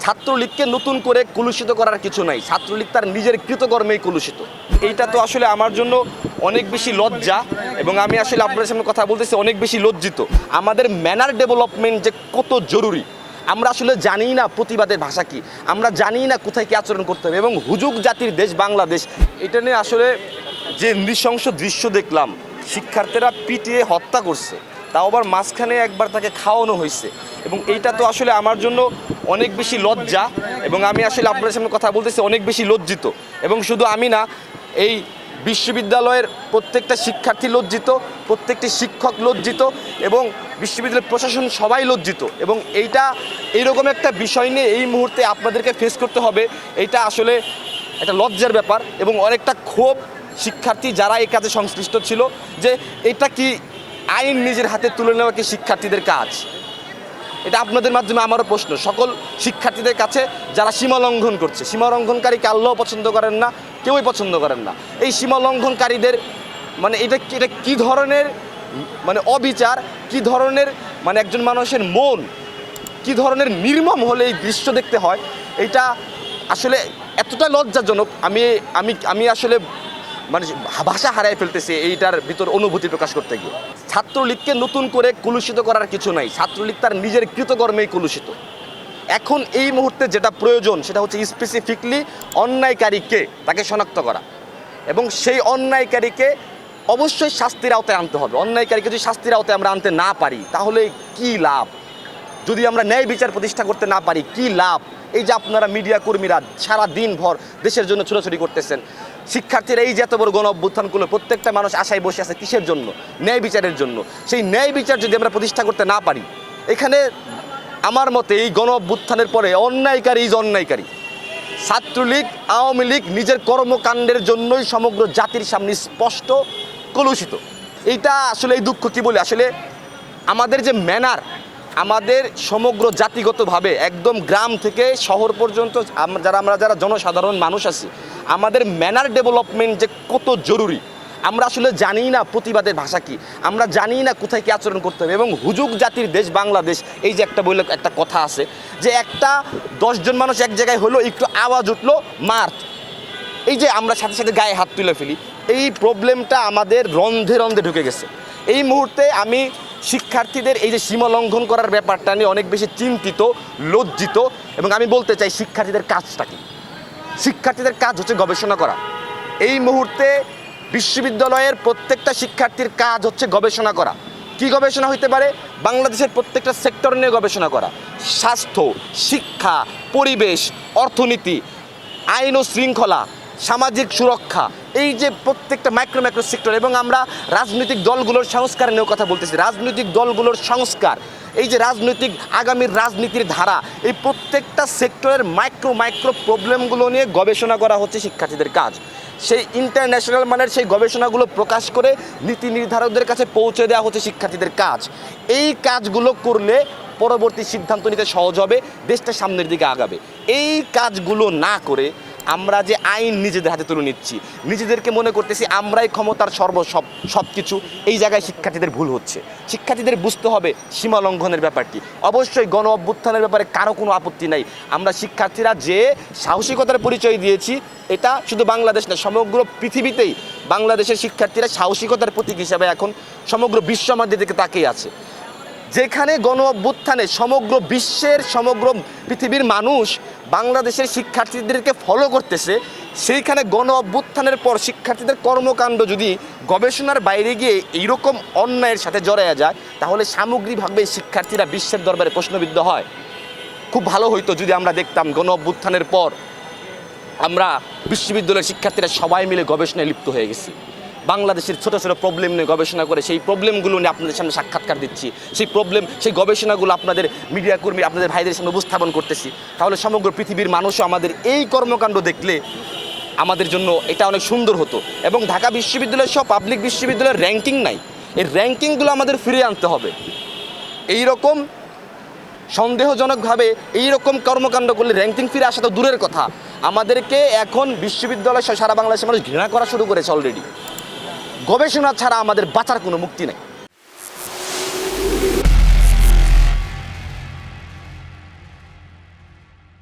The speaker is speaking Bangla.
ছাত্রলীগকে নতুন করে কলুষিত করার কিছু নাই। ছাত্রলীগ তার নিজের কৃতকর্মেই কলুষিত। এইটা তো আসলে আমার জন্য অনেক বেশি লজ্জা, এবং আমি আসলে আপনাদের সামনে কথা বলতেছি অনেক বেশি লজ্জিত। আমাদের ম্যানার ডেভেলপমেন্ট যে কত জরুরি, আমরা আসলে জানি না প্রতিবাদের ভাষা কি, আমরা জানি না কোথায় কী আচরণ করতে হবে। এবং হুজুগ জাতির দেশ বাংলাদেশ, এটা নিয়ে আসলে যে নৃশংস দৃশ্য দেখলাম, শিক্ষার্থীরা পিটিয়ে হত্যা করছে, তাও আবার মাঝখানে একবার তাকে খাওয়ানো হয়েছে। এবং এইটা তো আসলে আমার জন্য অনেক বেশি লজ্জা, এবং আমি আসলে আপনাদের সামনে কথা বলতেছি অনেক বেশি লজ্জিত। এবং শুধু আমি না, এই বিশ্ববিদ্যালয়ের প্রত্যেকটা শিক্ষার্থী লজ্জিত, প্রত্যেকটি শিক্ষক লজ্জিত, এবং বিশ্ববিদ্যালয়ের প্রশাসন সবাই লজ্জিত। এবং এইরকম একটা বিষয় নিয়ে এই মুহূর্তে আপনাদেরকে ফেস করতে হবে, এইটা আসলে একটা লজ্জার ব্যাপার। এবং অনেকটা ক্ষোভ শিক্ষার্থী যারা এই কাজে সংশ্লিষ্ট ছিল, যে এটা কি আইন নিজের হাতে তুলে নেওয়া কি শিক্ষার্থীদের কাজ? এটা আপনাদের মাধ্যমে আমারও প্রশ্ন সকল শিক্ষার্থীদের কাছে যারা সীমা লঙ্ঘন করছে। সীমা লঙ্ঘনকারীকে আল্লাহ পছন্দ করেন না, কেউই পছন্দ করেন না। এই সীমা লঙ্ঘনকারীদের এটা কী ধরনের অবিচার, কী ধরনের একজন মানুষের মন কী ধরনের নির্মম হলে এই দৃশ্য দেখতে হয়, এটা আসলে এতটা লজ্জাজনক। আমি আসলে ভাষা হারাই ফেলতেছে এইটার ভিতর অনুভূতি প্রকাশ করতে গিয়ে। ছাত্রলীগকে নতুন করে কলুষিত করার কিছু নাই। ছাত্রলীগ তার নিজের কৃতকর্মেই কলুষিত। এখন এই মুহূর্তে যেটা প্রয়োজন সেটা হচ্ছে স্পেসিফিকলি অন্যায়কারীকে তাকে শনাক্ত করা, এবং সেই অন্যায়কারীকে অবশ্যই শাস্তির আওতায় আনতে হবে। অন্যায়কারীকে যদি শাস্তির আওতায় আমরা আনতে না পারি তাহলে কি লাভ? যদি আমরা ন্যায় বিচার প্রতিষ্ঠা করতে না পারি কি লাভ? এই যে আপনারা মিডিয়া কর্মীরা সারা দিন ভর দেশের জন্য ছোটাছুটি করতেছেন, শিক্ষার্থীরা এই যে এত বড় গণ অভ্যুত্থান করলো, প্রত্যেকটা মানুষ আশায় বসে আছে কিসের জন্য? ন্যায় বিচারের জন্য। সেই ন্যায় বিচার যদি আমরা প্রতিষ্ঠা করতে না পারি, এখানে আমার মতে এই গণ অভ্যুত্থানের পরে অন্যায়কারী অন্যায়কারী। ছাত্রলীগ আওয়ামী লীগ নিজের কর্মকাণ্ডের জন্যই সমগ্র জাতির সামনে স্পষ্ট কলুষিত। এইটা আসলে এই দুঃখ কি বলে, আসলে আমাদের যে ম্যানার, আমাদের সমগ্র জাতিগতভাবে একদম গ্রাম থেকে শহর পর্যন্ত আমরা যারা জনসাধারণ মানুষ আছি, আমাদের ম্যানার ডেভেলপমেন্ট যে কত জরুরি, আমরা আসলে জানি না প্রতিবাদের ভাষা কি, আমরা জানি না কোথায় কী আচরণ করতে হবে। এবং হুজুগ জাতির দেশ বাংলাদেশ, এই যে একটা কথা আছে যে 10 জন মানুষ এক জায়গায় হলো, একটু আওয়াজ উঠলো মার্চ, এই যে আমরা সাথে সাথে গায়ে হাত তুলে ফেলি, এই প্রবলেমটা আমাদের রন্ধে রন্ধে ঢুকে গেছে। এই মুহূর্তে আমি শিক্ষার্থীদের এই যে সীমা লঙ্ঘন করার ব্যাপারটা নিয়ে অনেক বেশি চিন্তিত, লজ্জিত। এবং আমি বলতে চাই শিক্ষার্থীদের কাজটা কি? শিক্ষার্থীদের কাজ হচ্ছে গবেষণা করা। এই মুহূর্তে বিশ্ববিদ্যালয়ের প্রত্যেকটা শিক্ষার্থীর কাজ হচ্ছে গবেষণা করা। কি গবেষণা হইতে পারে? বাংলাদেশের প্রত্যেকটা সেক্টর নিয়ে গবেষণা করা, স্বাস্থ্য, শিক্ষা, পরিবেশ, অর্থনীতি, আইন ও শৃঙ্খলা, সামাজিক সুরক্ষা, এই যে প্রত্যেকটা মাইক্রো সেক্টর। এবং আমরা রাজনৈতিক দলগুলোর সংস্কার নিয়েও কথা বলতেছি। রাজনৈতিক দলগুলোর সংস্কার, এই যে রাজনৈতিক আগামীর রাজনীতির ধারা, এই প্রত্যেকটা সেক্টরের মাইক্রো প্রবলেমগুলো নিয়ে গবেষণা করা হচ্ছে শিক্ষার্থীদের কাজ। সেই ইন্টারন্যাশনাল মানের সেই গবেষণাগুলো প্রকাশ করে নীতি নির্ধারকদের কাছে পৌঁছে দেওয়া হচ্ছে শিক্ষার্থীদের কাজ। এই কাজগুলো করলে পরবর্তী সিদ্ধান্ত নিতে সহজ হবে, দেশটা সামনের দিকে আগাবে। এই কাজগুলো না করে আমরা যে আইন নিজেদের হাতে তুলে নিচ্ছি, নিজেদেরকে মনে করতেছি আমরাই ক্ষমতার সব কিছু, এই জায়গায় শিক্ষার্থীদের ভুল হচ্ছে। শিক্ষার্থীদের বুঝতে হবে সীমা লঙ্ঘনের ব্যাপারটি। অবশ্যই গণ অভ্যুত্থানের ব্যাপারে কারো কোনো আপত্তি নাই। আমরা শিক্ষার্থীরা যে সাহসিকতার পরিচয় দিয়েছি, এটা শুধু বাংলাদেশ না, সমগ্র পৃথিবীতেই বাংলাদেশের শিক্ষার্থীরা সাহসিকতার প্রতীক হিসাবে এখন সমগ্র বিশ্ব আমাদের দিকে তাকিয়ে আছে। যেখানে গণ অভ্যুত্থানে সমগ্র বিশ্বের সমগ্র পৃথিবীর মানুষ বাংলাদেশের শিক্ষার্থীদেরকে ফলো করতেছে, সেইখানে গণ অভ্যুত্থানের পর শিক্ষার্থীদের কর্মকাণ্ড যদি গবেষণার বাইরে গিয়ে এইরকম অন্যায়ের সাথে জড়ায়া যায়, তাহলে সামগ্রিকভাবে শিক্ষার্থীরা বিশ্বের দরবারে প্রশ্নবিদ্ধ হয়। খুব ভালো হইতো যদি আমরা দেখতাম গণ অভ্যুত্থানের পর আমরা বিশ্ববিদ্যালয়ের শিক্ষার্থীরা সবাই মিলে গবেষণায় লিপ্ত হয়ে গেছি। বাংলাদেশের ছোটো ছোটো প্রবলেম নিয়ে গবেষণা করে সেই প্রবলেমগুলো নিয়ে আপনাদের সামনে সাক্ষাৎকার দিচ্ছি, সেই গবেষণাগুলো আপনাদের মিডিয়া কর্মী আপনাদের ভাইদের সামনে উপস্থাপন করতেছি। তাহলে সমগ্র পৃথিবীর মানুষও আমাদের এই কর্মকাণ্ড দেখলে আমাদের জন্য এটা অনেক সুন্দর হতো। এবং ঢাকা বিশ্ববিদ্যালয়ের সব পাবলিক বিশ্ববিদ্যালয়ের র্যাঙ্কিং নাই, এই র্যাঙ্কিংগুলো আমাদের ফিরিয়ে আনতে হবে। এইরকম সন্দেহজনকভাবে এইরকম কর্মকাণ্ড করলে র্যাঙ্কিং ফিরে আসা তো দূরের কথা, আমাদেরকে এখন বিশ্ববিদ্যালয় সারা বাংলাদেশের মানুষ ঘৃণা করা শুরু করেছে অলরেডি। গবেষণা ছাড়া আমাদের বাঁচার কোনো মুক্তি নেই।